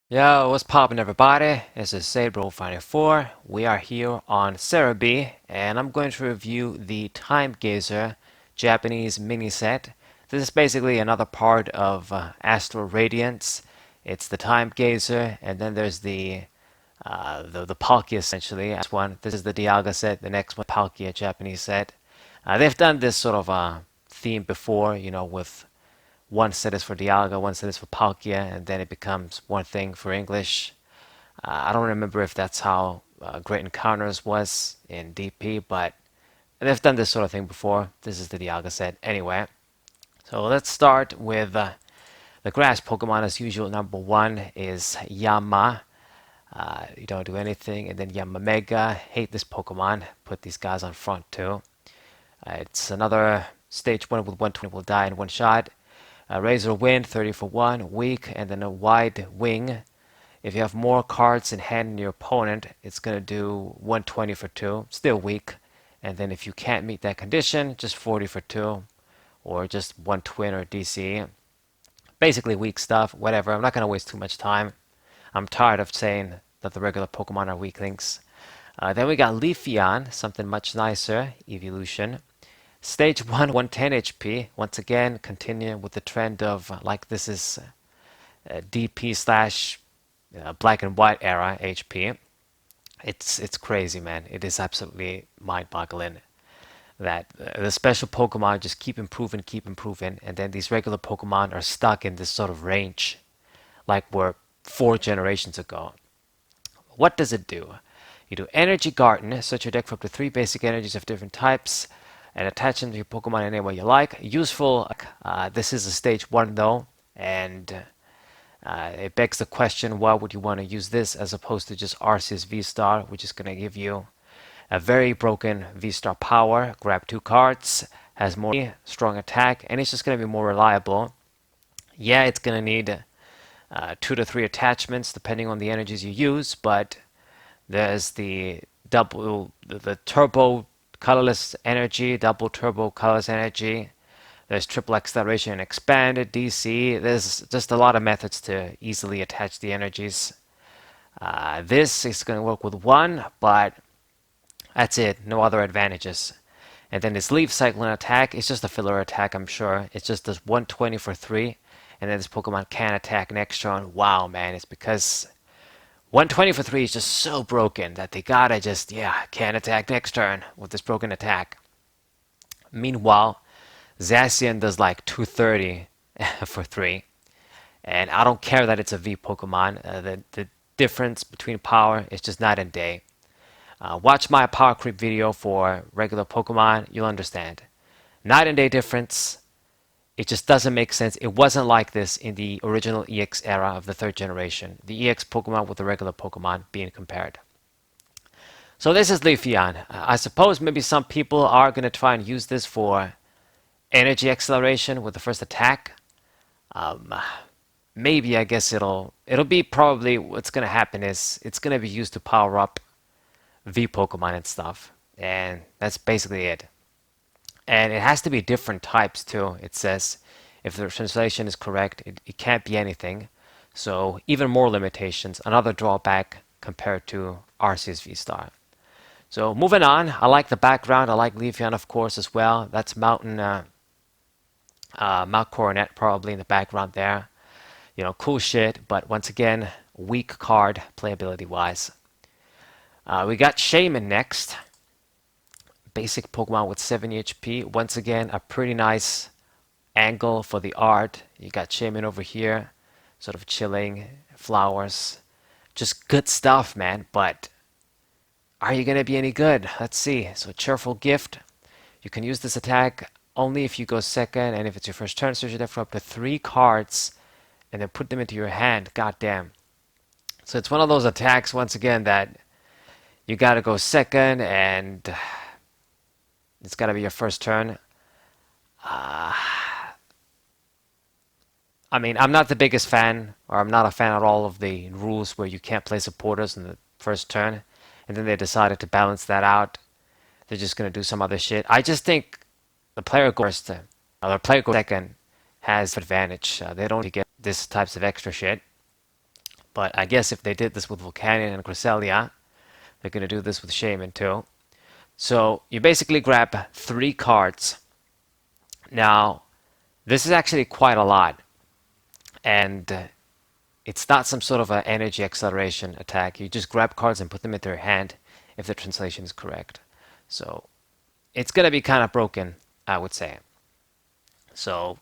Yo, what's poppin' everybody? This is Sabro594. We are here on Cerebi, and I'm going to review the Time Gazer Japanese mini set. This is basically another part of Astral Radiance. It's the Time Gazer, and then there's the Palkia essentially. This is the Dialga set. The next one, Palkia Japanese set. They've done this sort of theme before, with one set is for Dialga, one set is for Palkia, and then it becomes one thing for English. I don't remember if that's how Great Encounters was in DP, but they've done this sort of thing before. This is the Dialga set. Anyway, so let's start with the grass Pokemon as usual. Number one is Yama. You don't do anything. And then Yamamega. Hate this Pokemon. Put these guys on front too. It's another stage 1 with 120 will die in one shot. Razor Wind, 30 for 1, weak, and then a wide wing. If you have more cards in hand than your opponent, it's going to do 120 for 2, still weak. And then if you can't meet that condition, just 40 for 2, or just 1 twin or DC. Basically weak stuff, whatever. I'm not going to waste too much time. I'm tired of saying that the regular Pokemon are weak links. Then we got Leafeon, something much nicer, Evolution. Stage 1, 110 HP. Once again, continue with the trend of like this is DP slash black and white era HP. It's crazy, man. It is absolutely mind-boggling that the special Pokemon just keep improving, and then these regular Pokemon are stuck in this sort of range like were 4 generations ago. What does it do? You do Energy Garden, search your deck for up to 3 basic energies of different types, and attach them to your Pokemon any way you like. Useful. This is a stage 1 though, and it begs the question: why would you want to use this as opposed to just Arceus vstar, which is going to give you a very broken vstar power? Grab 2 cards, has more strong attack, and it's just going to be more reliable. Yeah, it's going to need 2 to 3 attachments depending on the energies you use, but there's the turbo colorless energy, double turbo colorless energy. There's triple acceleration and expanded DC. There's just a lot of methods to easily attach the energies. This is going to work with 1, but that's it. No other advantages. And then this Leaf Cyclone attack is just a filler attack, I'm sure. It just does 120 for 3. And then this Pokemon can attack next turn. Wow, man. It's because 120 for 3 is just so broken that they gotta just, can't attack next turn with this broken attack. Meanwhile, Zacian does like 230 for 3. And I don't care that it's a V Pokemon. The difference between power is just night and day. Watch my power creep video for regular Pokemon. You'll understand. Night and day difference. It just doesn't make sense. It wasn't like this in the original EX era of the 3rd generation. The EX Pokemon with the regular Pokemon being compared. So this is Leafeon. I suppose maybe some people are going to try and use this for energy acceleration with the first attack. Maybe, I guess it'll be probably what's going to happen is it's going to be used to power up V Pokemon and stuff. And that's basically it. And it has to be different types too. It says if the translation is correct, it can't be anything. So even more limitations, another drawback compared to Arceus V-Star. So moving on, I like the background. I like Leafeon, of course, as well. That's Mount Coronet probably in the background there. Cool shit, but once again, weak card playability-wise. We got Shaymin next. Basic Pokemon with 70 HP. Once again, a pretty nice angle for the art. You got Shaymin over here, sort of chilling, flowers. Just good stuff, man. But are you going to be any good? Let's see. So, Cheerful Gift. You can use this attack only if you go second, and if it's your first turn, search your deck for up to 3 cards, and then put them into your hand. God damn. So, it's one of those attacks, once again, that you got to go second, and it's got to be your first turn. I mean, I'm not the biggest fan, or I'm not a fan at all of the rules where you can't play supporters in the first turn, and then they decided to balance that out. They're just going to do some other shit. I just think the player goes first, or the player goes second has advantage. They don't get this types of extra shit. But I guess if they did this with Volcanion and Cresselia, they're going to do this with Shaymin too. So you basically grab 3 cards. Now, this is actually quite a lot. And it's not some sort of an energy acceleration attack. You just grab cards and put them into your hand if the translation is correct. So it's going to be kind of broken, I would say. So,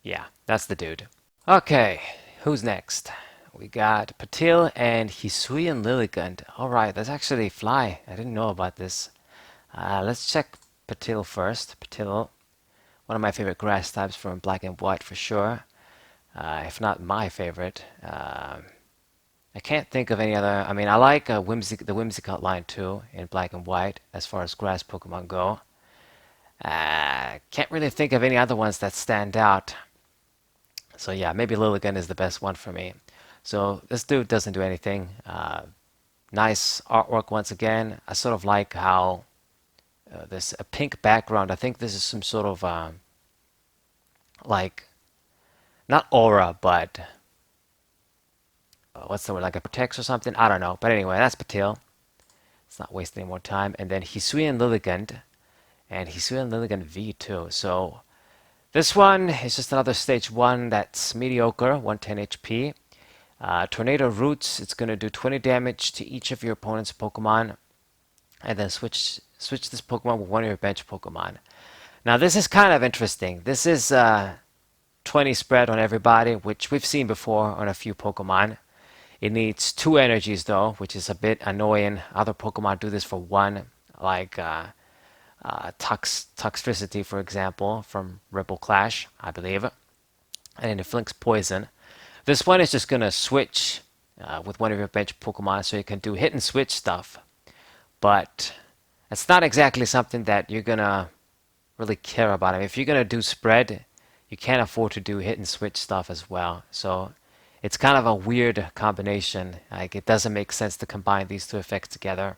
yeah, that's the dude. Okay, who's next? We got Patil and hisuian liligant. Alright, that's actually fly. I didn't know about this. Let's check Patil first. Patil, one of my favorite grass types from Black and White for sure. If not my favorite. I can't think of any other. I mean, I like the Whimsicott line too in Black and White as far as grass Pokemon go. Can't really think of any other ones that stand out. So yeah, maybe Lilligant is the best one for me. So this dude doesn't do anything. Nice artwork once again. I sort of like how there's a pink background. I think this is some sort of like not aura, but what's the word? Like a protects or something? I don't know. But anyway, that's Patil. Let's not waste any more time. And then Hisuian Liligant and Hisuian Liligant V too. So this one is just another stage 1 that's mediocre, 110 HP. Tornado Roots, it's going to do 20 damage to each of your opponent's Pokemon. And then switch this Pokemon with one of your bench Pokemon. Now this is kind of interesting. This is 20 spread on everybody, which we've seen before on a few Pokemon. It needs 2 energies though, which is a bit annoying. Other Pokemon do this for 1, like Toxtricity, for example, from Rebel Clash, I believe. And then Inflicts Poison. This one is just going to switch with one of your bench Pokemon, so you can do hit and switch stuff. But it's not exactly something that you're going to really care about. I mean, if you're going to do spread, you can't afford to do hit and switch stuff as well. So it's kind of a weird combination. Like, it doesn't make sense to combine these 2 effects together.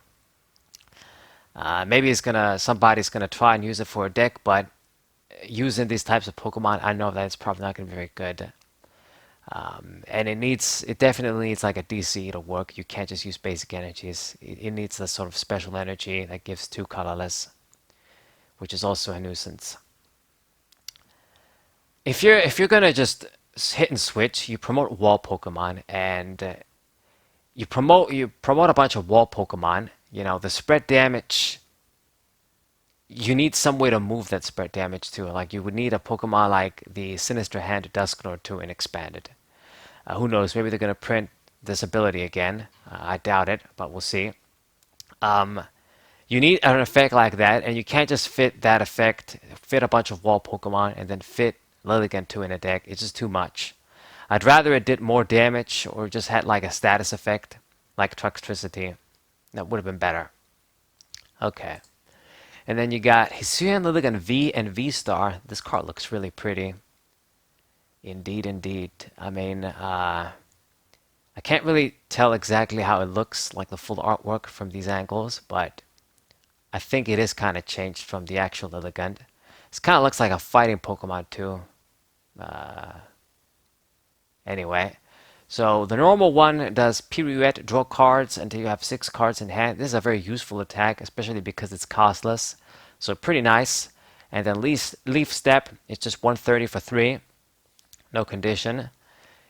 Maybe somebody's gonna try and use it for a deck, but using these types of Pokemon, I know that it's probably not gonna be very good. And it definitely needs like a DC to work. You can't just use basic energies. It needs a sort of special energy that gives 2 colorless, which is also a nuisance. If you're gonna just hit and switch, you promote wall Pokemon, and you promote a bunch of wall Pokemon. You know, the spread damage, you need some way to move that spread damage too. Like, you would need a Pokemon like the Sinister Hand Dusknoir too and expanded. Who knows, maybe they're going to print this ability again. I doubt it, but we'll see. You need an effect like that, and you can't just fit that effect, fit a bunch of wall Pokemon, and then fit Lilligant too in a deck. It's just too much. I'd rather it did more damage or just had like a status effect, like Toxtricity. That would have been better. Okay. And then you got Hisuian Liligant V and vstar. This card looks really pretty. Indeed, indeed. I mean, I can't really tell exactly how it looks, like the full artwork from these angles, but I think it is kind of changed from the actual Liligant. This kind of looks like a fighting Pokemon too. Anyway. So the normal one does Pirouette, draw cards until you have 6 cards in hand. This is a very useful attack, especially because it's costless. So pretty nice. And then Leaf Step, it's just 130 for 3. No condition.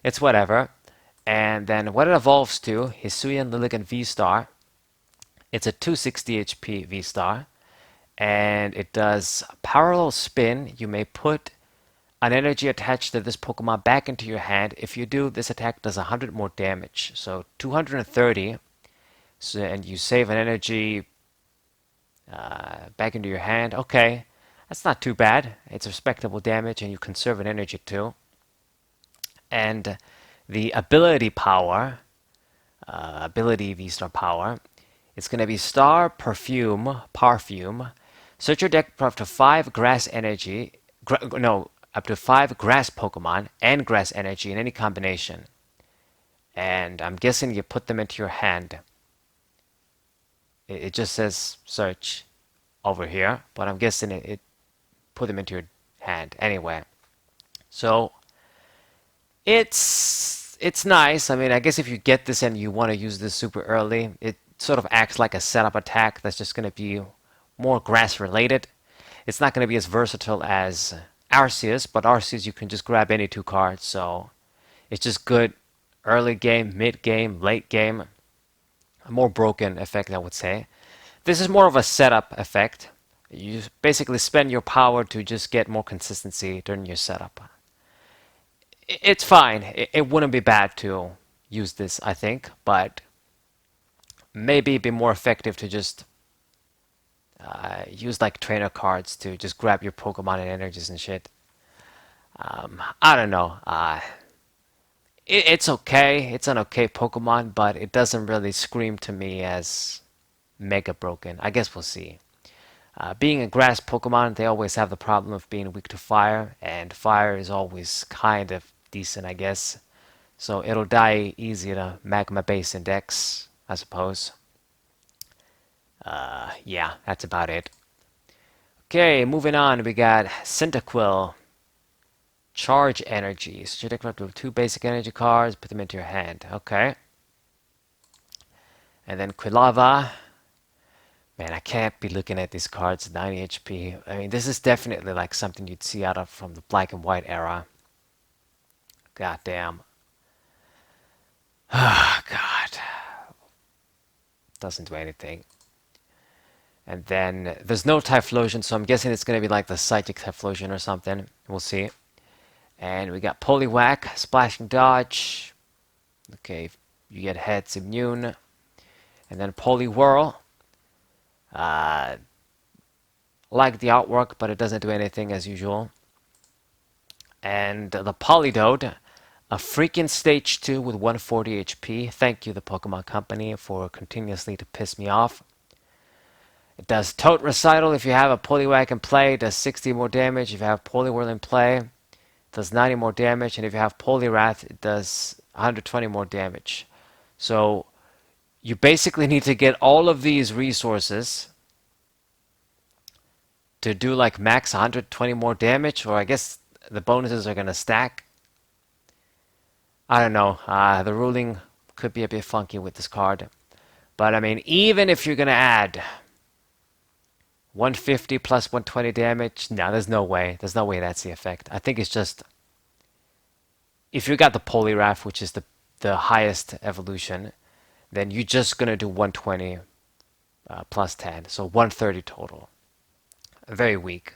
It's whatever. And then what it evolves to, Hisuian Liligant V-Star. It's a 260 HP V-Star. And it does Parallel Spin. You may put an energy attached to this Pokemon back into your hand. If you do, this attack does 100 more damage. So 230. So, and you save an energy back into your hand. Okay, that's not too bad. It's respectable damage, and you conserve an energy too. And the ability power, ability V-Star power, it's going to be Star Perfume. Search your deck for up to 5 grass energy. Up to 5 grass Pokemon and grass energy in any combination. And I'm guessing you put them into your hand. It just says search over here, but I'm guessing it put them into your hand. Anyway, so it's it's nice. I mean, I guess if you get this and you want to use this super early, it sort of acts like a setup attack that's just going to be more grass related. It's not going to be as versatile as Arceus, but Arceus you can just grab any two cards, so it's just good early game, mid game, late game. A more broken effect, I would say. This is more of a setup effect. You basically spend your power to just get more consistency during your setup. It's fine. It wouldn't be bad to use this, I think, but maybe it'd be more effective to just use like trainer cards to just grab your Pokemon and energies and shit. I don't know. It's okay. It's an okay Pokemon, but it doesn't really scream to me as mega broken. I guess we'll see. Being a grass Pokemon, they always have the problem of being weak to fire, and fire is always kind of decent, I guess. So it'll die easy to Magma Base Index, I suppose. Yeah, that's about it. Okay, moving on, we got Cyndaquil. Charge energies. So you take up to 2 basic energy cards, put them into your hand. Okay. And then Quilava. Man, I can't be looking at these cards, 90 HP. I mean, this is definitely like something you'd see out of from the black and white era. God damn. Ah, God. Doesn't do anything. And then there's no Typhlosion, so I'm guessing it's going to be like the Psychic Typhlosion or something. We'll see. And we got Poliwag, Splashing Dodge. Okay, you get Heads Immune. And then Poliwhirl. Like the artwork, but it doesn't do anything as usual. And the Polydode, a freaking stage 2 with 140 HP. Thank you, the Pokemon Company, for continuously to piss me off. It does Toad Recital if you have a Poliwag in play. It does 60 more damage if you have Poliwhirl in play. It does 90 more damage, and if you have Poliwrath, it does 120 more damage. So you basically need to get all of these resources to do like max 120 more damage, or I guess the bonuses are going to stack. I don't know. The ruling could be a bit funky with this card. But I mean, even if you're going to add 150 plus 120 damage, no, there's no way. There's no way that's the effect. I think it's just, if you got the Poliwrath, which is the highest evolution, then you're just going to do 120 plus 10. So 130 total. Very weak.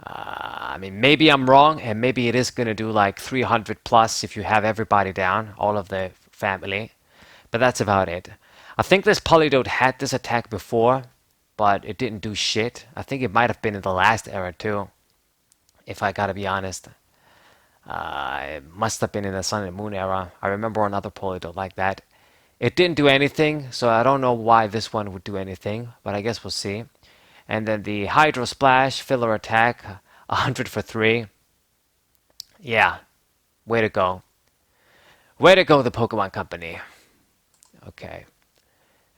I mean, maybe I'm wrong, and maybe it is going to do like 300 plus if you have everybody down, all of the family. But that's about it. I think this Polydode had this attack before, but it didn't do shit. I think it might have been in the last era too, if I gotta be honest. It must have been in the Sun and Moon era. I remember another Polydode like that. It didn't do anything, so I don't know why this one would do anything, but I guess we'll see. And then the Hydro Splash, Filler Attack, 100 for 3. Yeah, way to go. Way to go, the Pokemon Company. Okay.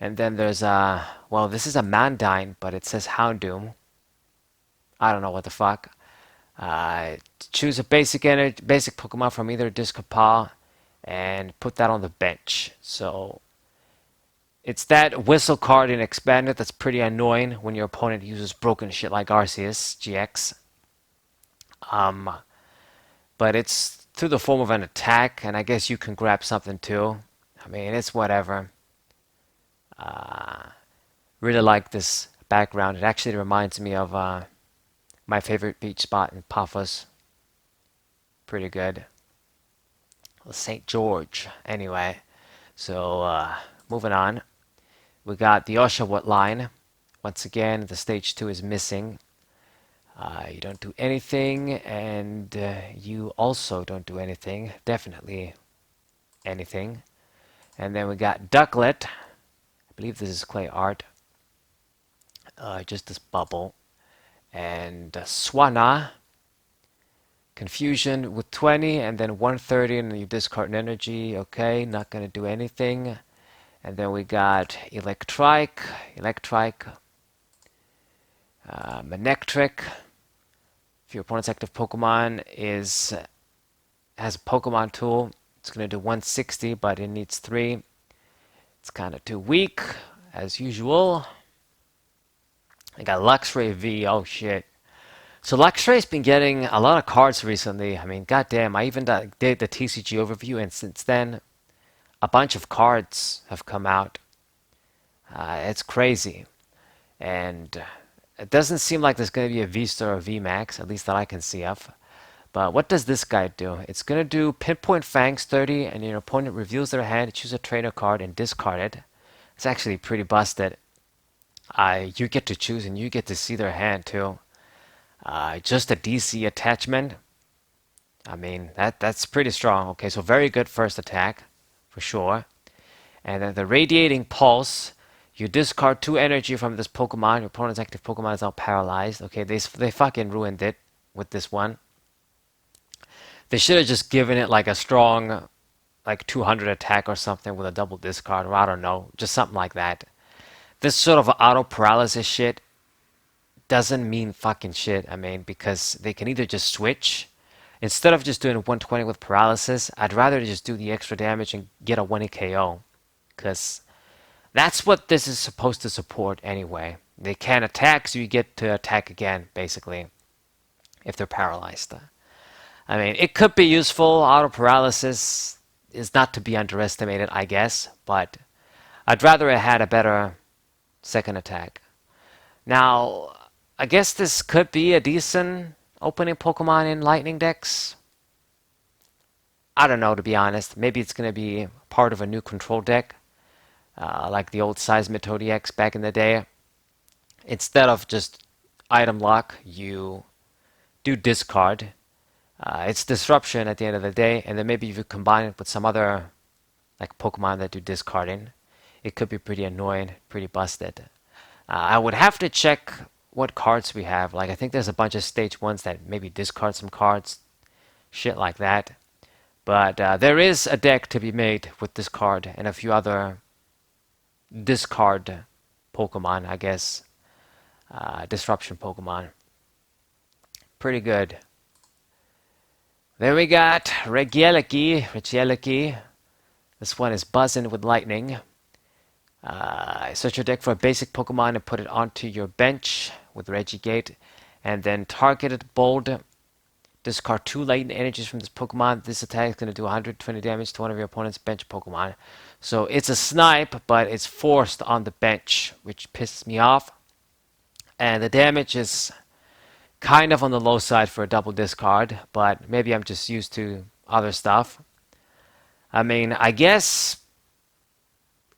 And then there's well, this is a Mandine, but it says Houndoom. I don't know what the fuck. Choose a basic Pokemon from either disc or pile and put that on the bench. So it's that whistle card in Expanded that's pretty annoying when your opponent uses broken shit like Arceus GX. But it's through the form of an attack, and I guess you can grab something too. I mean, it's whatever. Really like this background. It actually reminds me of my favorite beach spot in Paphos. Pretty good. Well, St. George. Anyway, so moving on. We got the Oshawott line. Once again, the stage 2 is missing. You don't do anything, and you also don't do anything. Definitely anything. And then we got Ducklet. I believe this is clay art. Just this bubble. And Swana. Confusion with 20, and then 130, and you discard an energy. Okay, not going to do anything. And then we got Electrike, Manectric. If your opponent's active Pokemon has a Pokemon tool, It's going to do 160, but it needs 3. It's kind of too weak, as usual. I got Luxray V. Oh, shit. So Luxray's been getting a lot of cards recently. I mean, goddamn, I even did the TCG overview, and since then, a bunch of cards have come out. It's crazy. And it doesn't seem like there's going to be a V-Star or V-Max, at least that I can see of. But what does this guy do? It's going to do Pinpoint Fangs 30, and your opponent reveals their hand, choose a trainer card, and discard it. It's actually pretty busted. You get to choose, and you get to see their hand, too. Just a DC attachment. I mean, that's pretty strong. Okay, so very good first attack, for sure. And then the Radiating Pulse. You discard 2 energy from this Pokemon. Your opponent's active Pokemon is now paralyzed. Okay, they fucking ruined it with this one. They should have just given it like a strong, like 200 attack or something with a double discard, or I don't know, just something like that. This sort of auto paralysis shit doesn't mean fucking shit. I mean, because they can either just switch. Instead of just doing 120 with paralysis, I'd rather just do the extra damage and get a 1 KO. Because that's what this is supposed to support anyway. They can't attack, so you get to attack again, basically, if they're paralyzed. I mean, it could be useful. Auto paralysis is not to be underestimated, I guess, but I'd rather it had a better second attack. Now, I guess this could be a decent opening Pokemon in Lightning decks. I don't know, to be honest. Maybe it's going to be part of a new control deck. Like the old Seismitoad EX back in the day. Instead of just item lock, you do discard. It's disruption at the end of the day, and then maybe if you combine it with some other like Pokemon that do discarding, it could be pretty annoying, pretty busted. I would have to check what cards we have. Like I think there's a bunch of stage 1s that maybe discard some cards, shit like that. But there is a deck to be made with this card and a few other discard Pokemon, I guess. Disruption Pokemon. Pretty good. Then we got Regieleki. This one is buzzing with lightning. Search your deck for a basic Pokemon and put it onto your bench with Regigate. And then targeted bold. Discard 2 latent energies from this Pokemon. This attack is going to do 120 damage to one of your opponent's bench Pokemon. So it's a snipe, but it's forced on the bench, which pisses me off. And the damage is kind of on the low side for a double discard, but maybe I'm just used to other stuff. I mean, I guess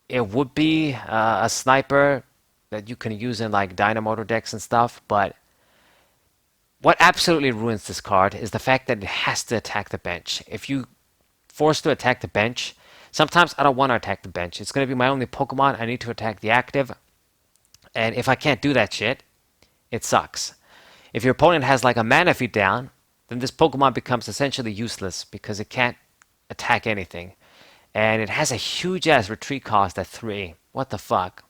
it would be a sniper that you can use in like Dynamotor decks and stuff, but what absolutely ruins this card is the fact that it has to attack the bench. If you force to attack the bench, sometimes I don't want to attack the bench. It's going to be my only Pokemon. I need to attack the active. And if I can't do that shit, it sucks. If your opponent has like a Manaphy down, then this Pokemon becomes essentially useless because it can't attack anything. And it has a huge ass retreat cost at 3. What the fuck?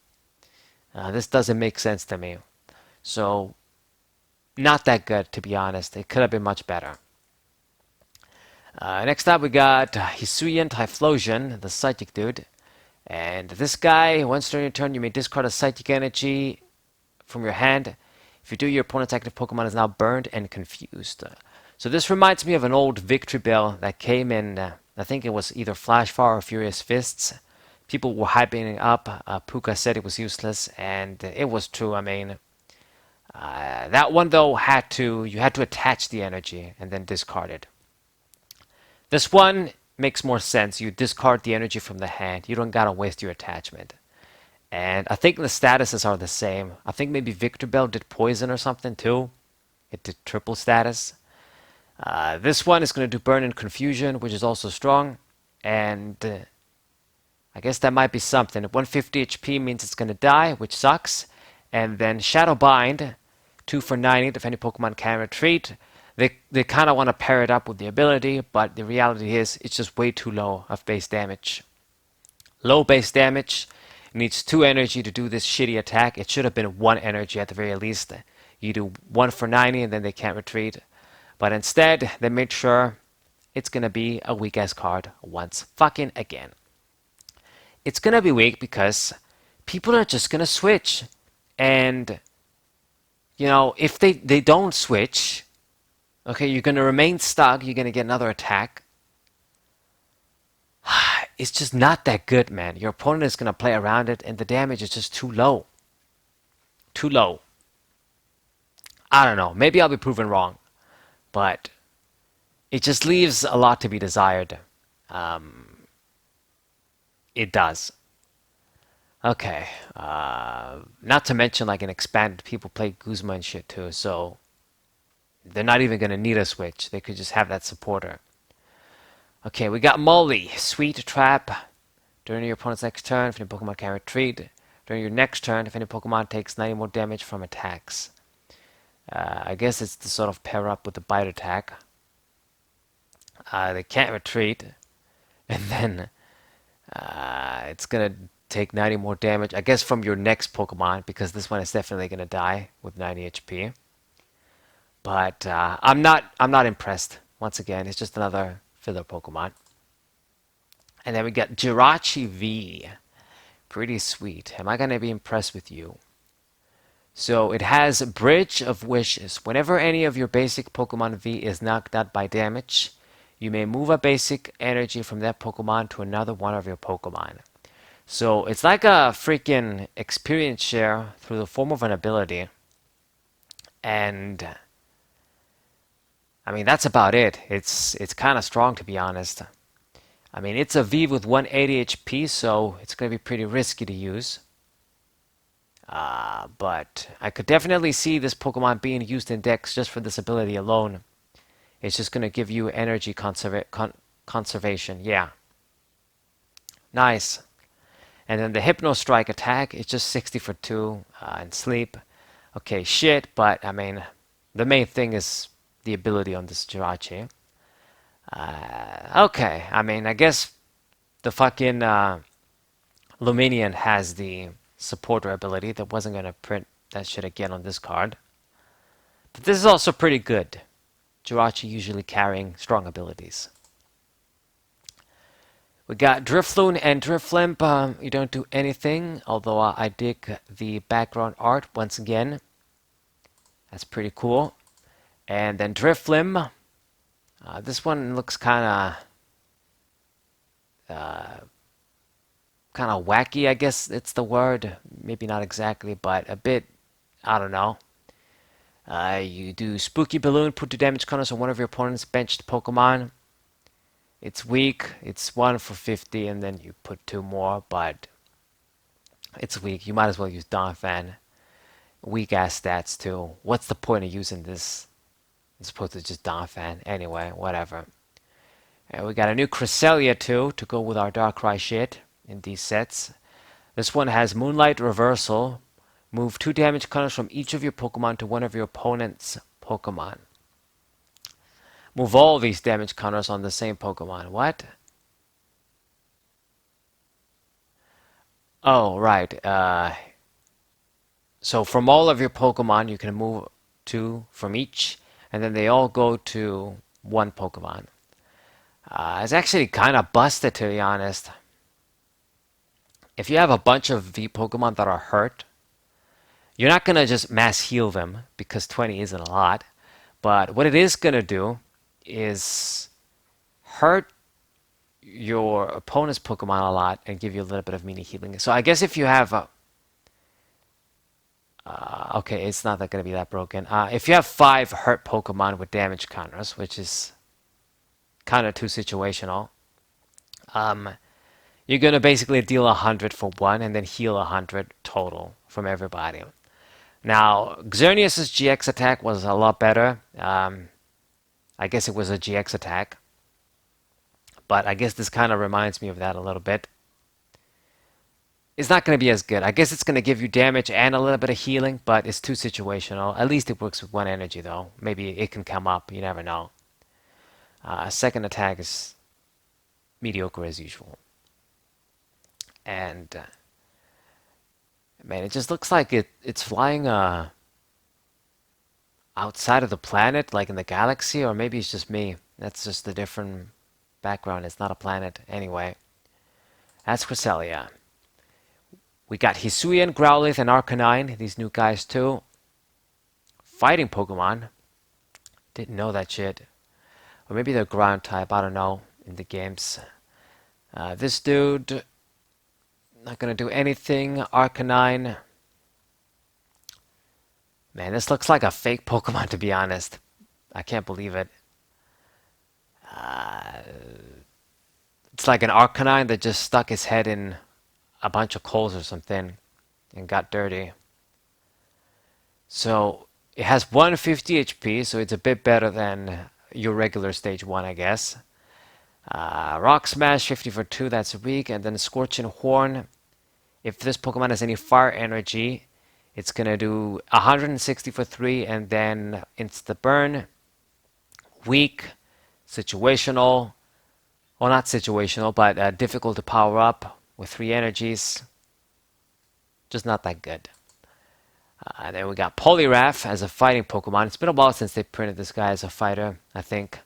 This doesn't make sense to me. So, not that good, to be honest. It could have been much better. Next up, we got Hisuian Typhlosion, the Psychic dude. And this guy, once during your turn, you may discard a Psychic energy from your hand. If you do, your opponent's active Pokemon is now burned and confused. So this reminds me of an old Victory Bell that came in, I think it was either Flash Fire or Furious Fists. People were hyping it up. Puka said it was useless, and it was true. I mean, that one though you had to attach the energy and then discard it. This one makes more sense. You discard the energy from the hand. You don't gotta waste your attachment. And I think the statuses are the same. I think maybe Victor Bell did poison or something too. It did triple status. This one is going to do burn and confusion, which is also strong. And I guess that might be something. 150 HP means it's going to die, which sucks. And then Shadow Bind, 2 for 90 if any Pokemon can retreat. They kind of want to pair it up with the ability, but the reality is it's just way too low of base damage. Low base damage. Needs 2 energy to do this shitty attack. It should have been 1 energy at the very least. You do 1 for 90 and then they can't retreat. But instead, they made sure it's gonna be a weak ass card once fucking again. It's gonna be weak because people are just gonna switch. And you know, if they don't switch, okay, you're gonna remain stuck, you're gonna get another attack. It's just not that good, man. Your opponent is gonna play around it and the damage is just too low. Too low. I don't know. Maybe I'll be proven wrong. But it just leaves a lot to be desired. It does. Okay. Not to mention, like, in expanded, people play Guzma and shit too, so they're not even going to need a switch. They could just have that supporter. Okay, we got Molly. Sweet Trap. During your opponent's next turn, if any Pokemon can retreat. During your next turn, if any Pokemon takes 90 more damage from attacks. I guess it's to sort of pair up with the Bite Attack. They can't retreat. And then it's going to take 90 more damage, I guess, from your next Pokemon, because this one is definitely going to die with 90 HP. But I'm not impressed. Once again, it's just another filler Pokemon. And then we got Jirachi V. Pretty sweet. Am I going to be impressed with you? So it has Bridge of Wishes. Whenever any of your basic Pokemon V is knocked out by damage, you may move a basic energy from that Pokemon to another one of your Pokemon. So it's like a freaking experience share through the form of an ability. And I mean, that's about it. It's kind of strong, to be honest. I mean, it's a V with 180 HP, so it's going to be pretty risky to use. But I could definitely see this Pokemon being used in decks just for this ability alone. It's just going to give you energy conservation. Yeah. Nice. And then the Hypno Strike attack is just 60 for 2 and sleep. Okay, shit, but I mean, the main thing is the ability on this Jirachi. Okay, I mean, I guess the fucking Luminian has the supporter ability that wasn't going to print that shit again on this card. But this is also pretty good. Jirachi usually carrying strong abilities. We got Drifloon and Driflimp. You don't do anything, although I dig the background art once again. That's pretty cool. And then Driflim. This one looks kind of wacky, I guess it's the word. Maybe not exactly, but a bit, I don't know. You do Spooky Balloon, put 2 damage counters on one of your opponent's benched Pokemon. It's weak. It's 1 for 50, and then you put 2 more, but it's weak. You might as well use Donphan. Weak ass stats too. What's the point of using this? As opposed to just Donphan. Anyway, whatever. And we got a new Cresselia too to go with our Darkrai shit in these sets. This one has Moonlight Reversal. Move 2 damage counters from each of your Pokemon to one of your opponent's Pokemon. Move all these damage counters on the same Pokemon. What? Oh, right. So from all of your Pokemon, you can move 2 from each, and then they all go to one Pokemon. It's actually kind of busted, to be honest. If you have a bunch of V Pokemon that are hurt, you're not going to just mass heal them, because 20 isn't a lot. But what it is going to do is hurt your opponent's Pokemon a lot and give you a little bit of mini healing. So I guess if you have a... okay, it's not going to be that broken. If you have 5 hurt Pokemon with damage counters, which is kind of too situational, you're going to basically deal 100 for 1 and then heal 100 total from everybody. Now, Xerneas Gx Attack was a lot better. I guess it was a GX attack. But I guess this kind of reminds me of that a little bit. It's not going to be as good. I guess it's going to give you damage and a little bit of healing, but it's too situational. At least it works with 1 energy, though. Maybe it can come up. You never know. Second attack is mediocre as usual. And, man, it just looks like it's flying outside of the planet, like in the galaxy, or maybe it's just me. That's just a different background. It's not a planet. Anyway, that's Cresselia. We got Hisuian, Growlithe, and Arcanine. These new guys too. Fighting Pokemon. Didn't know that shit. Or maybe they're ground type. I don't know. In the games. This dude. Not gonna do anything. Arcanine. Man, this looks like a fake Pokemon, to be honest. I can't believe it. It's like an Arcanine that just stuck his head in a bunch of coals or something and got dirty. So it has 150 HP, so it's a bit better than your regular stage 1, I guess. Rock Smash 50 for 2, that's weak. And then Scorching Horn. If this Pokemon has any fire energy, it's going to do 160 for 3 and then Insta Burn. Weak. Situational. Well, not situational, but difficult to power up with 3 energies. Just not that good. Then we got Polygraph as a fighting Pokemon. It's been a while since they printed this guy as a fighter, I think.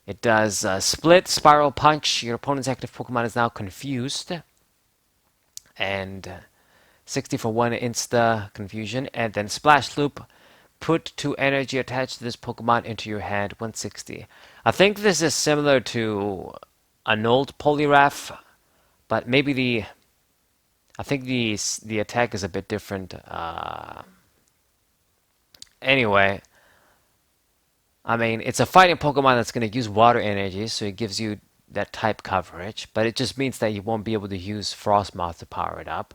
It does Split, Spiral Punch. Your opponent's active Pokemon is now confused. And 60 for 1 Insta Confusion. And then Splash Loop. Put 2 energy attached to this Pokemon into your hand. 160. I think this is similar to an old Poliwag, but maybe I think the attack is a bit different. Anyway, I mean, it's a fighting Pokemon that's going to use water energy, so it gives you that type coverage, but it just means that you won't be able to use Frostmoth to power it up.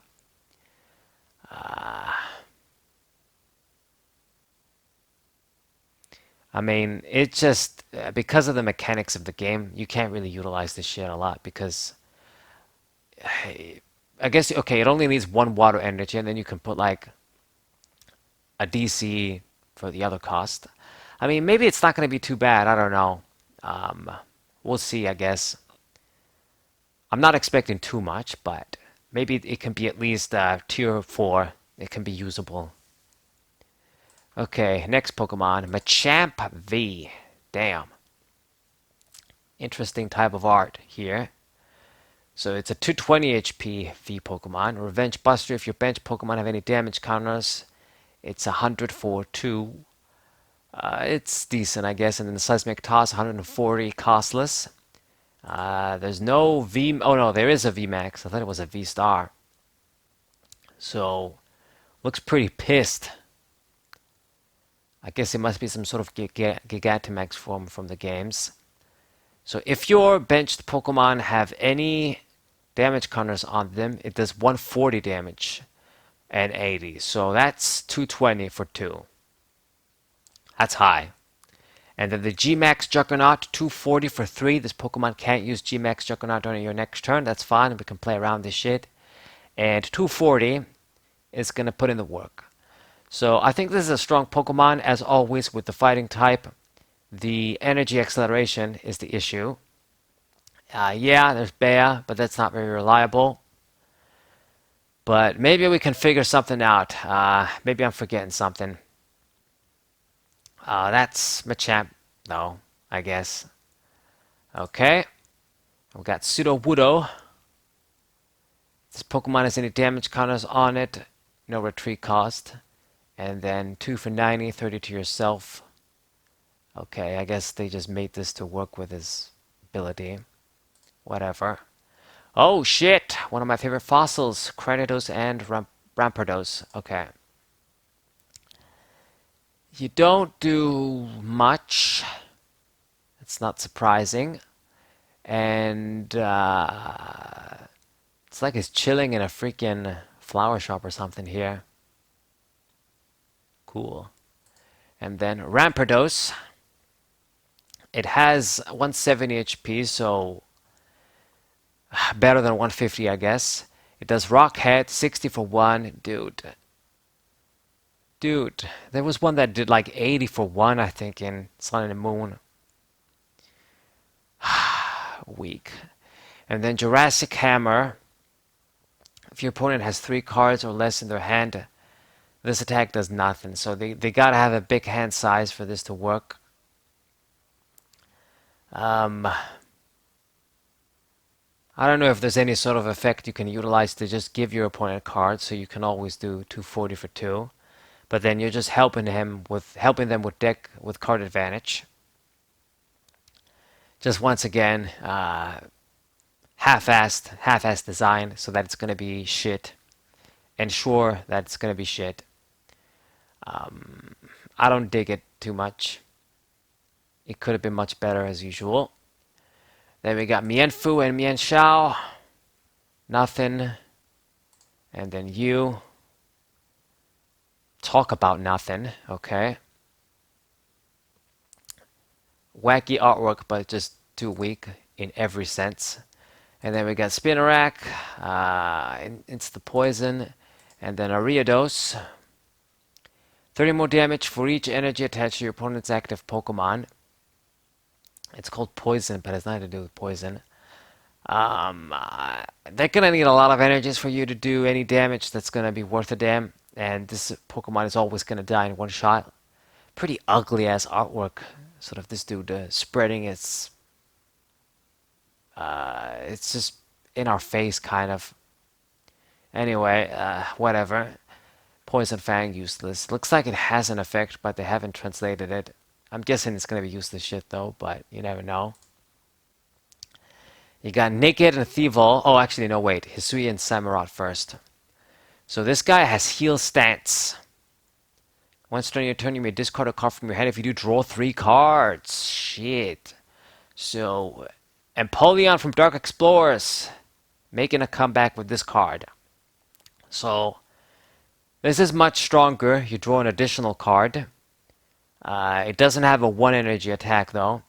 I mean, it just, because of the mechanics of the game, you can't really utilize this shit a lot because, I guess, okay, it only needs 1 water energy and then you can put like a DC for the other cost. I mean, maybe it's not going to be too bad. I don't know. We'll see, I guess. I'm not expecting too much, but maybe it can be at least tier 4. It can be usable. Okay, next Pokemon, Machamp V. Damn. Interesting type of art here. So it's a 220 HP V Pokemon. Revenge Buster. If your bench Pokemon have any damage counters, it's 100 for 2. It's decent, I guess. And then the Seismic Toss, 140 costless. There's no V. Oh no, there is a VMAX. I thought it was a vstar. So looks pretty pissed. I guess it must be some sort of Gigantamax form from the games. So if your benched Pokemon have any damage counters on them, it does 140 damage and 80. So that's 220 for 2. That's high. And then the Gmax Juggernaut, 240 for 3. This Pokemon can't use Gmax Juggernaut during your next turn. That's fine. We can play around this shit. And 240 is going to put in the work. So I think this is a strong Pokemon. As always with the fighting type, the energy acceleration is the issue. Yeah, there's Bea, but that's not very reliable. But maybe we can figure something out. Maybe I'm forgetting something. That's Machamp, though, I guess. Okay. We've got Sudowoodo. This Pokemon has any damage counters on it. No retreat cost. And then 2 for 90, 30 to yourself. Okay, I guess they just made this to work with his ability. Whatever. Oh shit! One of my favorite fossils. Cranidos and Rampardos. Okay. You don't do much. It's not surprising. And it's like he's chilling in a freaking flower shop or something here. Cool. And then Rampardos. It has 170 HP, so better than 150, I guess. It does Rock Head, 60 for 1. Dude, there was one that did like 80 for 1, I think, in Sun and Moon. Weak. And then Jurassic Hammer. If your opponent has 3 cards or less in their hand, this attack does nothing. So they gotta have a big hand size for this to work. I don't know if there's any sort of effect you can utilize to just give your opponent cards, so you can always do 240 for 2. But then you're just helping them with deck with card advantage. Just once again, half-assed design, so that it's gonna be shit. Ensure that it's gonna be shit. I don't dig it too much. It could have been much better as usual. Then we got Mienfu and Mienshao. Nothing. And then you. Talk about nothing. Okay. Wacky artwork, but just too weak in every sense. And then we got Spinarak. It's the poison. And then Ariados. 30 more damage for each energy attached to your opponent's active Pokemon. It's called poison, but it's nothing to do with poison. They're gonna need a lot of energies for you to do any damage that's gonna be worth a damn. And this Pokemon is always gonna die in one shot. Pretty ugly ass artwork. Sort of this dude spreading its. It's just in our face, kind of. Anyway, whatever. Poison Fang, useless. Looks like it has an effect, but they haven't translated it. I'm guessing it's gonna be useless shit though, but you never know. You got Naked and Thievul. Oh, actually, no, wait. Hisuian Samurott first. So this guy has Heal Stance. Once during your turn, you may discard a card from your hand. If you do, draw 3 cards. Shit. So, Empoleon from Dark Explorers. Making a comeback with this card. So, this is much stronger. You draw an additional card. It doesn't have a 1 energy attack, though.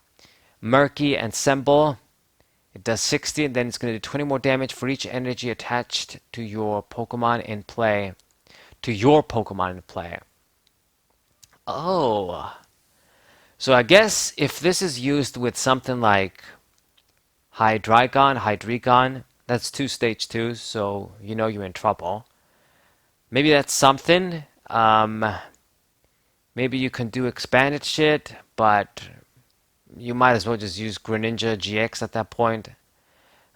Murky and Semble. It does 60, and then it's going to do 20 more damage for each energy attached to your Pokemon in play. Oh. So I guess if this is used with something like Hydreigon, that's 2 stage 2s, so you know you're in trouble. Maybe that's something. Maybe you can do expanded shit, but you might as well just use Greninja GX at that point.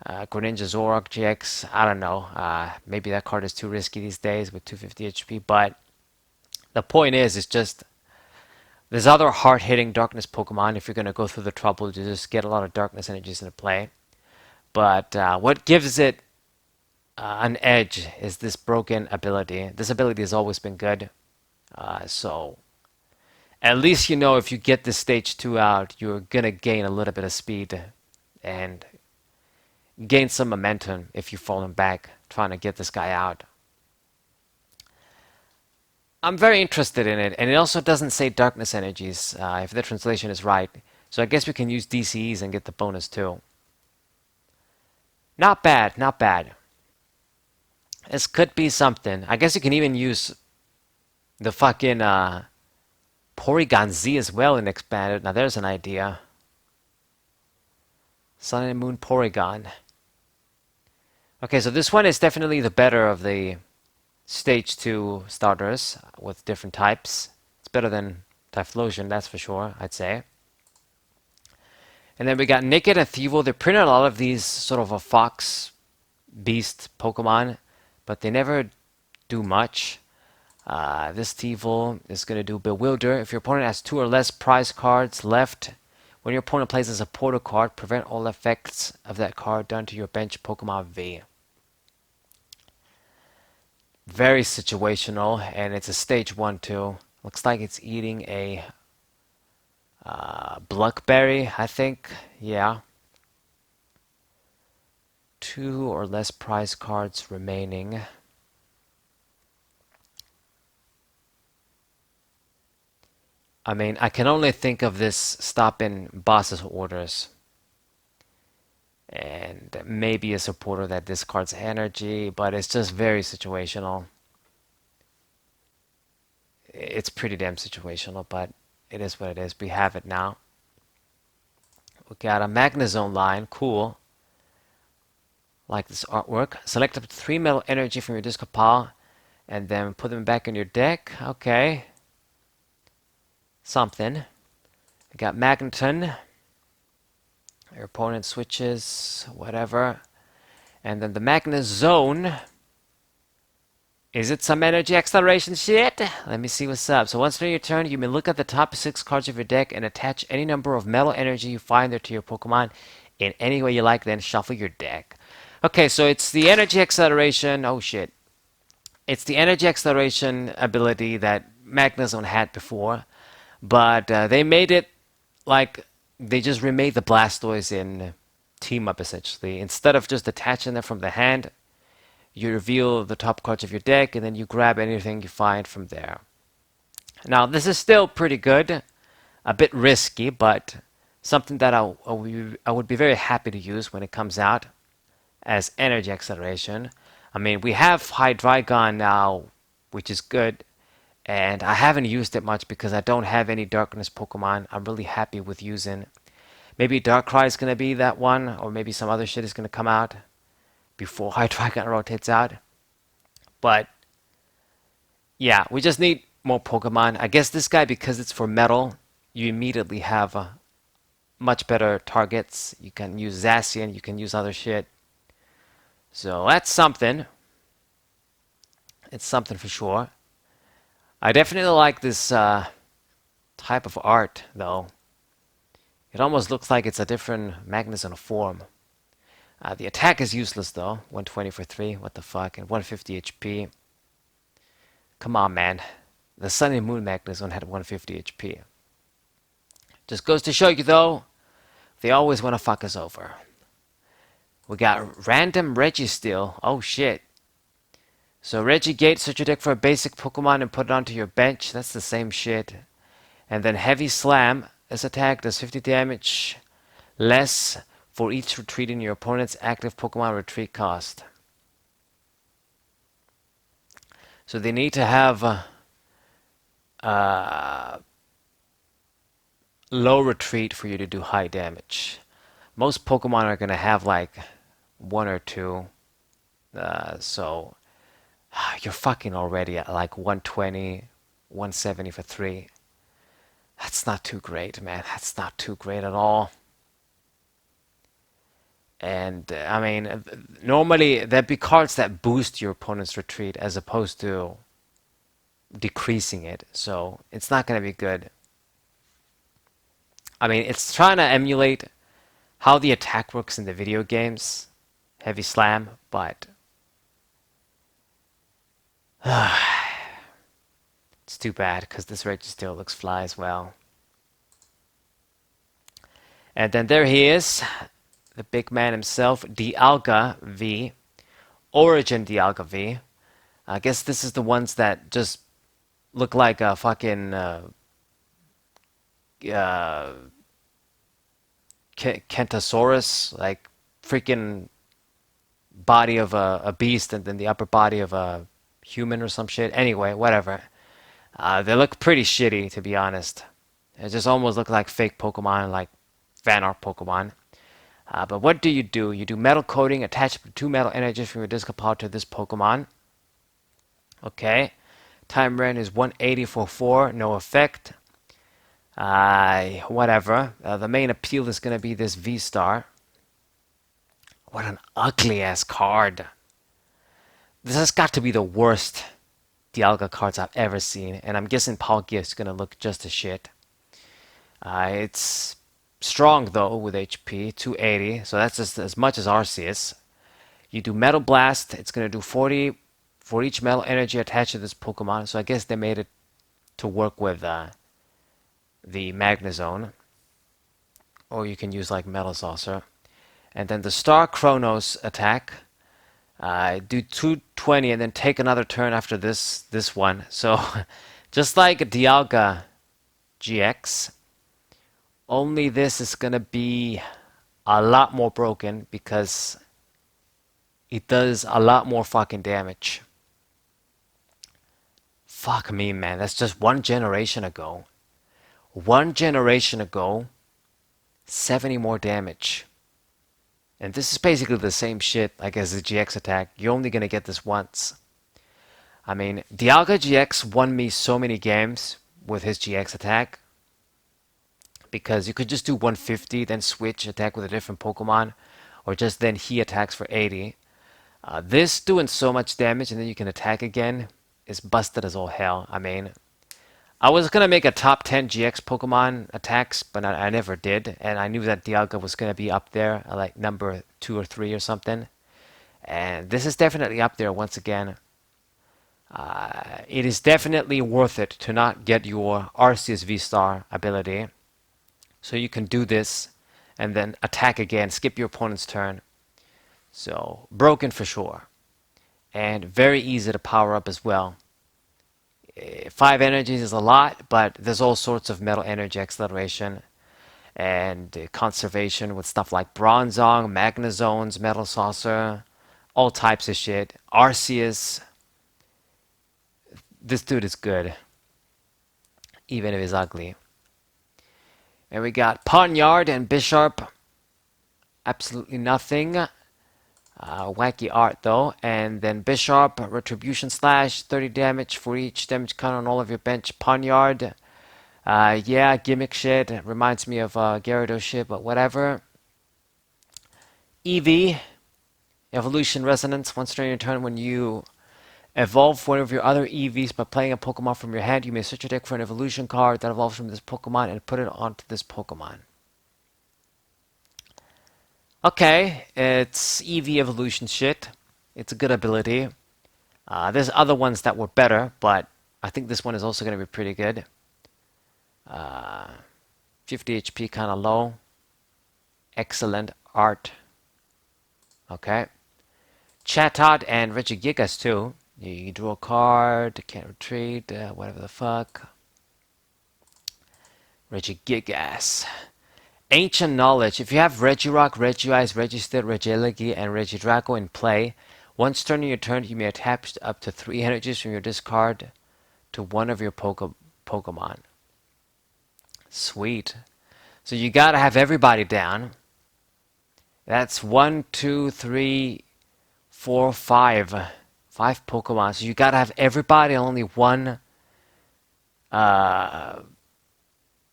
Greninja Zoroark GX, I don't know. Maybe that card is too risky these days with 250 HP, but the point is, it's just there's other hard-hitting darkness Pokemon if you're going to go through the trouble to just get a lot of darkness energies into play. But what gives it an edge is this broken ability. This ability has always been good. So at least you know if you get this stage 2 out, you're going to gain a little bit of speed and gain some momentum if you're falling back trying to get this guy out. I'm very interested in it, and it also doesn't say darkness energies, if the translation is right. So I guess we can use DCEs and get the bonus too. Not bad, not bad. This could be something. I guess you can even use the fucking Porygon Z as well in expanded. Now there's an idea. Sun and Moon Porygon. Okay, so this one is definitely the better of the stage 2 starters with different types. It's better than Typhlosion, that's for sure, I'd say. And then we got Naked and Thievul. They printed a lot of these sort of a fox beast Pokemon, but they never do much. This Thievul is going to do Bewilder. If your opponent has 2 or less prize cards left, when your opponent places a portal card, prevent all effects of that card done to your bench Pokemon V. Very situational, and it's a stage 1 too. Looks like it's eating a Blackberry, I think. Yeah. 2 or less prize cards remaining. I mean, I can only think of this stopping boss's orders. And maybe a supporter that discards energy, but it's just very situational. It's pretty damn situational, but it is what it is. We have it now. We got a Magnezone line. Cool. Like this artwork. Select up to 3 metal energy from your discard pile and then put them back in your deck. Okay. Something. We got Magneton. Your opponent switches, whatever. And then the Magnezone. Is it some energy acceleration shit? Let me see what's up. So once during your turn, you may look at the top 6 cards of your deck and attach any number of metal energy you find there to your Pokemon in any way you like, then shuffle your deck. Okay, so it's the energy acceleration. Oh shit. It's the energy acceleration ability that Magnezone had before, but they made it like they just remade the Blastoise in Team Up essentially. Instead of just attaching them from the hand, you reveal the top cards of your deck and then you grab anything you find from there. Now, this is still pretty good, a bit risky, but something that I would be very happy to use when it comes out as energy acceleration. I mean, we have Hydreigon now, which is good, and I haven't used it much because I don't have any Darkness Pokemon. I'm really happy with using. Maybe Darkrai is going to be that one, or maybe some other shit is going to come out before Hydreigon rotates out. But yeah, we just need more Pokemon. I guess this guy, because it's for metal, you immediately have much better targets. You can use Zacian, you can use other shit. So that's something. It's something for sure. I definitely like this type of art, though. It almost looks like it's a different Magnezone form. The attack is useless, though. 120 for 3. What the fuck? And 150 HP. Come on, man. The Sun and Moon Magnezone had 150 HP. Just goes to show you, though, they always want to fuck us over. We got random Registeel. Oh, shit. So Regigate, search your deck for a basic Pokemon and put it onto your bench. That's the same shit. And then Heavy Slam. This attack does 50 damage less for each retreat in your opponent's active Pokemon retreat cost. So they need to have low retreat for you to do high damage. Most Pokemon are going to have like 1 or 2. So you're fucking already at like 120, 170 for 3. That's not too great, man. That's not too great at all. And I mean, normally there'd be cards that boost your opponent's retreat as opposed to decreasing it. So it's not going to be good. I mean, it's trying to emulate how the attack works in the video games, Heavy Slam, but it's too bad because this Registeel looks fly as well. And then there he is, the big man himself, Dialga V, Origin Dialga V. I guess this is the ones that just look like a fucking Kentosaurus, like freaking body of a beast and then the upper body of a human or some shit. Anyway, whatever. They look pretty shitty, to be honest. It just almost look like fake Pokemon, like fan art Pokemon. But what do? You do metal coating, attach 2 metal energies from your discard pile to this Pokemon. Okay. Time Rend is 180 for 4, no effect. Whatever. The main appeal is going to be this vstar. What an ugly ass card. This has got to be the worst Dialga cards I've ever seen, and I'm guessing Palkia is going to look just as shit. It's strong though with HP, 280, so that's just as much as Arceus. You do Metal Blast, it's going to do 40 for each metal energy attached to this Pokemon, so I guess they made it to work with the Magnezone. Or you can use like Metal Saucer. And then the Star Chronos attack, do 220 and then take another turn after this one. So just like Dialga GX, only this is gonna be a lot more broken because it does a lot more fucking damage. Fuck me, man. That's just 1 generation ago. 1 generation ago, 70 more damage. And this is basically the same shit like as the GX attack. You're only gonna get this once. I mean, Dialga GX won me so many games with his GX attack because you could just do 150, then switch, attack with a different Pokemon, or just then he attacks for 80. This doing so much damage and then you can attack again is busted as all hell. I mean, I was gonna make a top 10 GX Pokemon attacks, but I never did, and I knew that Dialga was gonna be up there, like number 2 or 3 or something. And this is definitely up there once again. It is definitely worth it to not get your Arceus vstar ability, so you can do this and then attack again, skip your opponent's turn. So broken for sure, and very easy to power up as well. 5 energies is a lot, but there's all sorts of metal energy acceleration and conservation with stuff like Bronzong, Magnezones, Metal Saucer, all types of shit. Arceus, this dude is good, even if he's ugly. And we got Pawniard and Bisharp, absolutely nothing. Wacky art though. And then Bisharp, Retribution Slash, 30 damage for each damage count on all of your bench. Pawniard, yeah, gimmick shit. Reminds me of Gyarados shit, but whatever. Eevee, Evolution Resonance. Once during your turn, when you evolve one of your other EVs by playing a Pokemon from your hand, you may search your deck for an evolution card that evolves from this Pokemon and put it onto this Pokemon. Okay, it's EV evolution shit. It's a good ability. There's other ones that were better, but I think this one is also going to be pretty good. 50 HP kind of low. Excellent art. Okay. Chatot and Regigigas too. You draw a card, can't retreat, whatever the fuck. Regigigas. Ancient Knowledge. If you have Regirock, Regice, Registead, Regieleki, and Regidrago in play, once during your turn you may attach up to 3 energies from your discard to one of your Pokemon. Sweet. So you gotta have everybody down. That's 1, 2, 3, 4, 5. 5 Pokemon. So you gotta have everybody, only one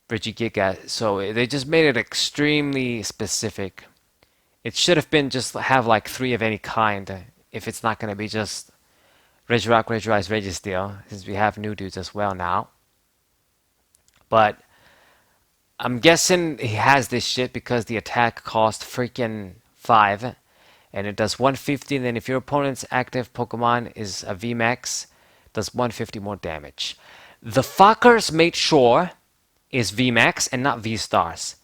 Regigigas. So they just made it extremely specific. It should have been just have like 3 of any kind if it's not gonna be just Regirock, Regirise, Registeel, since we have new dudes as well now. But I'm guessing he has this shit because the attack cost freaking 5. And it does 150, and then if your opponent's active Pokemon is a VMAX, it does 150 more damage. The fuckers made sure is VMAX and not V-Stars.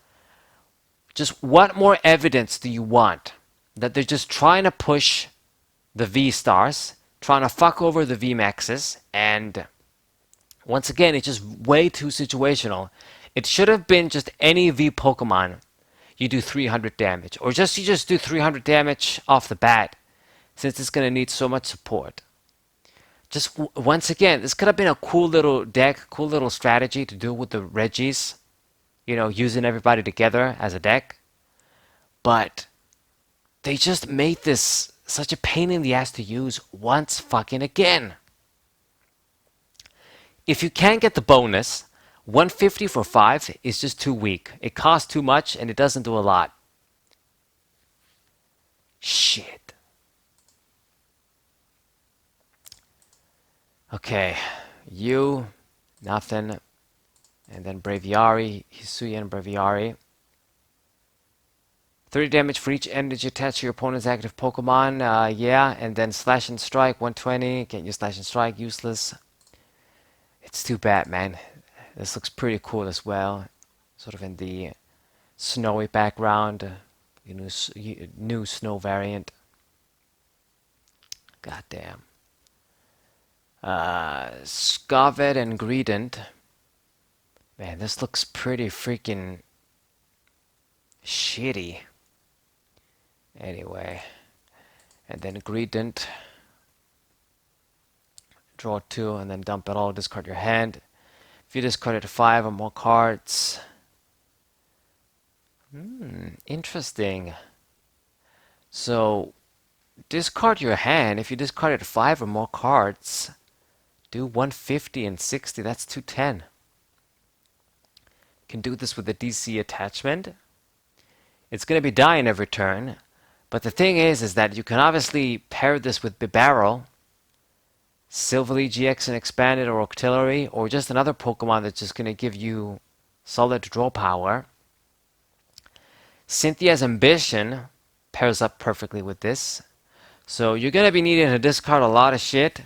Just what more evidence do you want? That they're just trying to push the V-Stars, trying to fuck over the VMAXs, and once again, it's just way too situational. It should have been just any V Pokemon. You do 300 damage, or you just do 300 damage off the bat, since it's gonna need so much support. Just once again, this could have been a cool little deck, cool little strategy to do with the Regis, you know, using everybody together as a deck. But they just made this such a pain in the ass to use once fucking again. If you can't get the bonus, 150 for 5 is just too weak. It costs too much and it doesn't do a lot. Shit. Okay, you, nothing. And then Braviary, Hisuian Braviary. 30 damage for each energy attached to your opponent's active Pokemon. Yeah, and then Slash and Strike, 120. Can't use Slash and Strike, useless. It's too bad, man. This looks pretty cool as well. Sort of in the snowy background. New snow variant. Goddamn. Scarvet and Greedent. Man, this looks pretty freaking shitty. Anyway. And then Greedent. Draw 2 and then dump it all. Discard your hand. If you discard it 5 or more cards. Interesting. So, discard your hand. If you discarded 5 or more cards, do 150 and 60. That's 210. Can do this with the DC attachment. It's going to be dying every turn. But the thing is that you can obviously pair this with Bibarel, Silvally GX and Expanded or Octillery, or just another Pokemon that's just going to give you solid draw power. Cynthia's Ambition pairs up perfectly with this. So you're going to be needing to discard a lot of shit.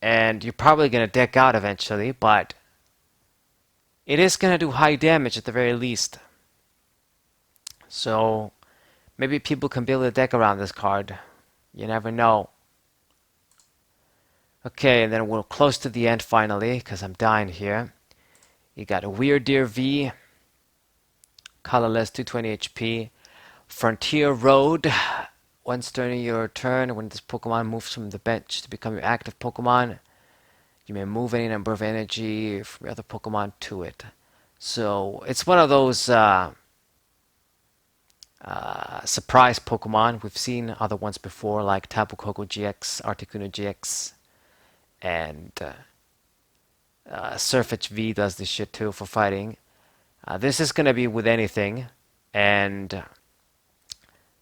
And you're probably going to deck out eventually, but it is going to do high damage at the very least. So maybe people can build a deck around this card. You never know. Okay, and then we're close to the end finally, because I'm dying here. You got a Weird Deer V, colorless, 220 HP. Frontier Road. Once during your turn, when this Pokemon moves from the bench to become your active Pokemon, you may move any number of energy from your other Pokemon to it. So it's one of those surprise Pokemon. We've seen other ones before, like Tapu Koko GX, Articuno GX, and Surfetch V does this shit too for fighting. This is going to be with anything, and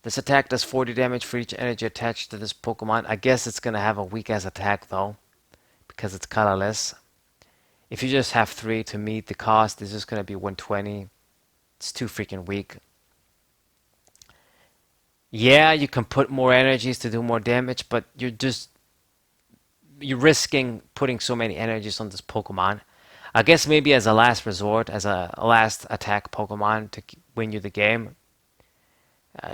this attack does 40 damage for each energy attached to this Pokemon. I guess it's going to have a weak-ass attack, though, because it's colorless. If you just have 3 to meet the cost, it's just going to be 120. It's too freaking weak. Yeah, you can put more energies to do more damage, but you're risking putting so many energies on this Pokemon. I guess maybe as a last resort, as a last attack Pokemon to win you the game.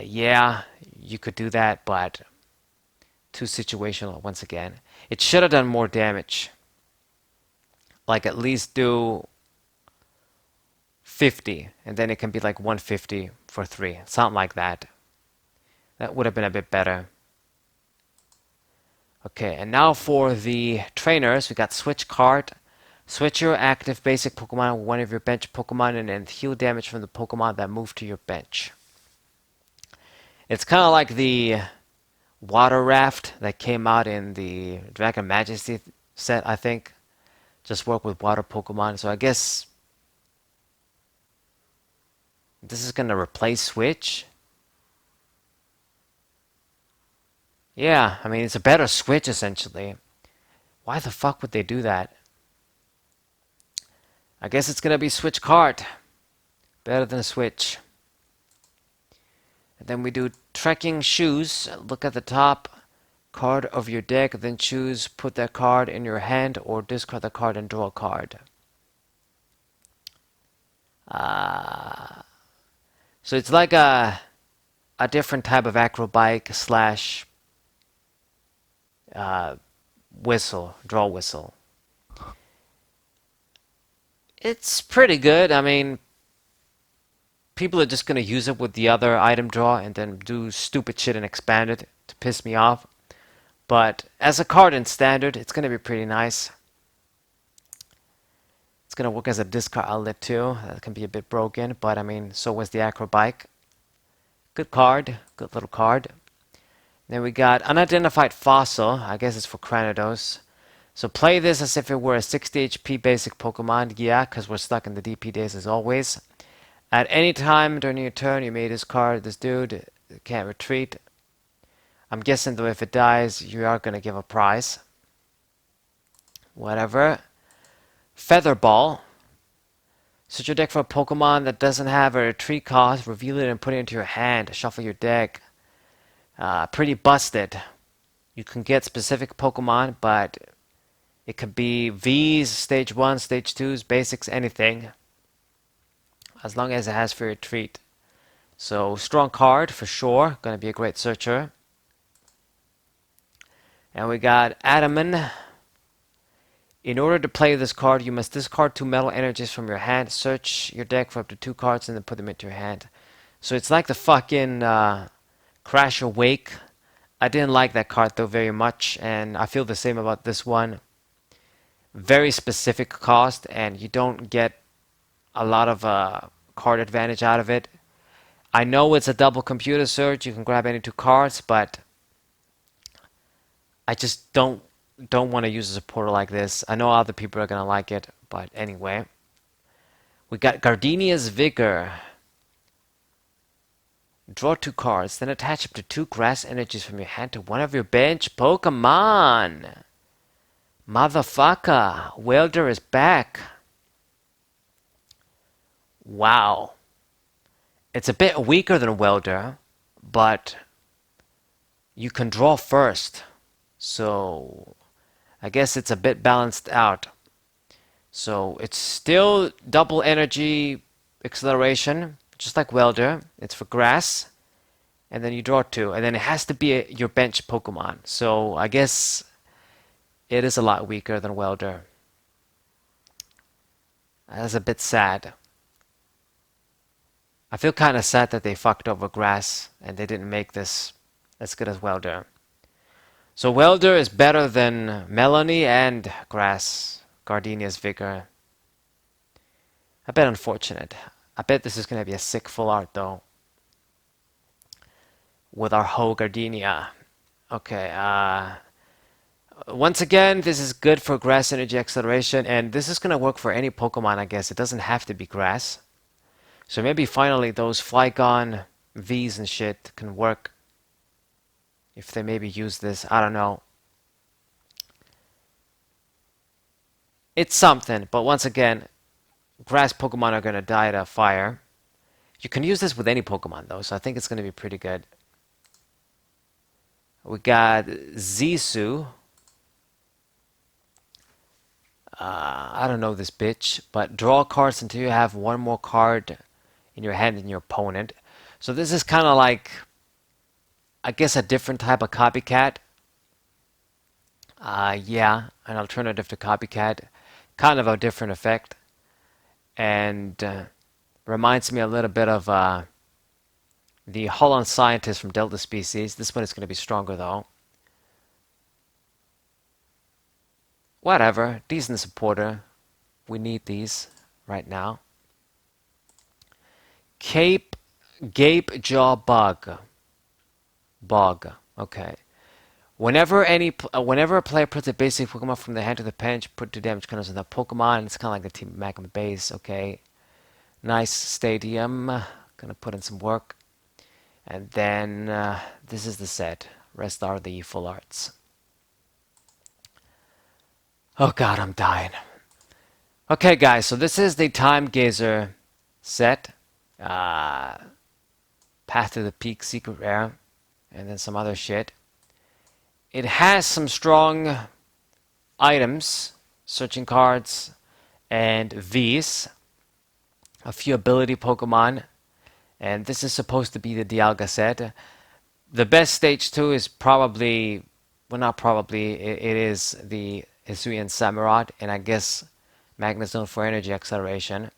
Yeah, you could do that, but too situational once again. It should have done more damage. Like at least do 50, and then it can be like 150 for 3. Something like that. That would have been a bit better. Okay, and now for the trainers, we got Switch card. Switch your active basic Pokemon with one of your bench Pokemon and then heal damage from the Pokemon that move to your bench. It's kind of like the Water Raft that came out in the Dragon Majesty set, I think. Just work with water Pokemon. So I guess this is going to replace Switch. Yeah, I mean, it's a better Switch, essentially. Why the fuck would they do that? I guess it's going to be Switch card. Better than Switch. And then we do Trekking Shoes. Look at the top card of your deck, then choose, put that card in your hand, or discard the card and draw a card. So it's like a different type of acrobike slash whistle, draw whistle. It's pretty good. I mean, people are just going to use it with the other item draw and then do stupid shit and expand it to piss me off. But as a card in standard, it's going to be pretty nice. It's going to work as a discard outlet too. That can be a bit broken, but I mean, so was the acrobike. Good card, good little card. Then we got Unidentified Fossil. I guess it's for Cranidos. So play this as if it were a 60 HP basic Pokemon. Yeah, because we're stuck in the DP days as always. At any time during your turn, you may discard this dude. It can't retreat. I'm guessing though if it dies, you are going to give a prize. Whatever. Feather Ball. Search your deck for a Pokemon that doesn't have a retreat cost. Reveal it and put it into your hand. Shuffle your deck. Pretty busted. You can get specific Pokemon, but it could be Vs, Stage 1, Stage 2s, Basics, anything. As long as it has for retreat. So, strong card for sure. Gonna be a great searcher. And we got Adaman. In order to play this card, you must discard 2 metal energies from your hand, search your deck for up to 2 cards, and then put them into your hand. So it's like the fucking Crash Awake. I didn't like that card though very much, and I feel the same about this one. Very specific cost, and you don't get a lot of card advantage out of it. I know it's a double computer search, you can grab any 2 cards, but I just don't want to use a supporter like this. I know other people are going to like it, but anyway. We got Gardenias Vigor. Draw 2 cards, then attach up to 2 grass energies from your hand to one of your bench Pokemon. Motherfucker, Welder is back. Wow. It's a bit weaker than Welder, but you can draw first. So I guess it's a bit balanced out. So it's still double energy acceleration, just like Welder. It's for grass. And then you draw 2. And then it has to be your bench Pokemon. So I guess it is a lot weaker than Welder. That's a bit sad. I feel kind of sad that they fucked over grass and they didn't make this as good as Welder. So Welder is better than Melanie and grass. Gardenias Vigor. A bit unfortunate. I bet this is going to be a sick full art though. With our whole Gardenia. Okay, once again, this is good for grass energy acceleration, and this is going to work for any Pokemon, I guess. It doesn't have to be grass. So maybe finally those Flygon Vs and shit can work. If they maybe use this, I don't know. It's something, but once again, grass Pokemon are going to die to fire. You can use this with any Pokemon though, so I think it's going to be pretty good. We got Zisu. I don't know this bitch, but draw cards until you have one more card in your hand than your opponent. So this is kind of like, I guess, a different type of copycat. Yeah, an alternative to copycat. Kind of a different effect. And reminds me a little bit of the Holland Scientist from Delta Species. This one is going to be stronger though. Whatever, decent supporter. We need these right now. Gape Jaw Bug. Okay. Whenever a player puts a basic Pokemon from the hand to the bench, put 2 damage counters on that Pokemon. It's kind of like the Team Machamp base. Okay. Nice stadium. Gonna put in some work. And then this is the set. Rest are the full arts. Oh god, I'm dying. Okay guys, so this is the Time Gazer set. Path to the Peak Secret Rare. And then some other shit. It has some strong items. Searching cards. And Vs. A few ability Pokemon. And this is supposed to be the Dialga set. The best stage 2 is probably, well not probably, it is the hisuian Samurott, and I guess Magnezone for energy acceleration.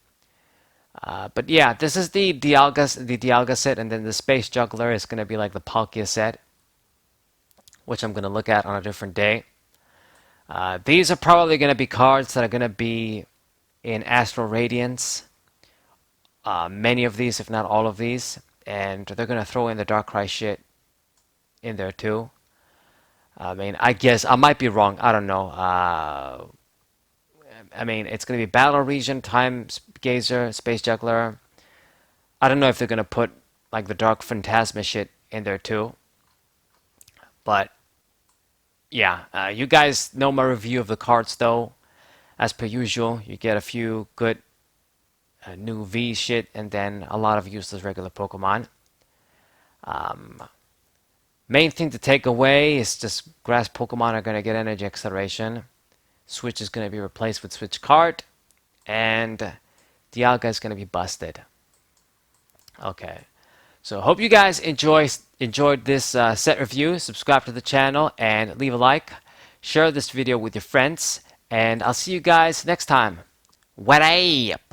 But yeah, this is the Dialga set, and then the Space Juggler is going to be like the Palkia set, which I'm going to look at on a different day. These are probably going to be cards that are going to be in Astral Radiance. Many of these, if not all of these, and they're going to throw in the Darkrai shit in there too. I mean, I guess, I might be wrong, I don't know. I mean, it's going to be Battle Region, Time Gazer, Space Juggler. I don't know if they're going to put like the Dark Phantasma shit in there too. But yeah, you guys know my review of the cards though. As per usual, you get a few good new V shit and then a lot of useless regular Pokemon. Main thing to take away is just grass Pokemon are going to get energy acceleration. Switch is going to be replaced with Switch Card. And Dialga is going to be busted. Okay. So hope you guys enjoyed this set review. Subscribe to the channel and leave a like. Share this video with your friends. And I'll see you guys next time. What up?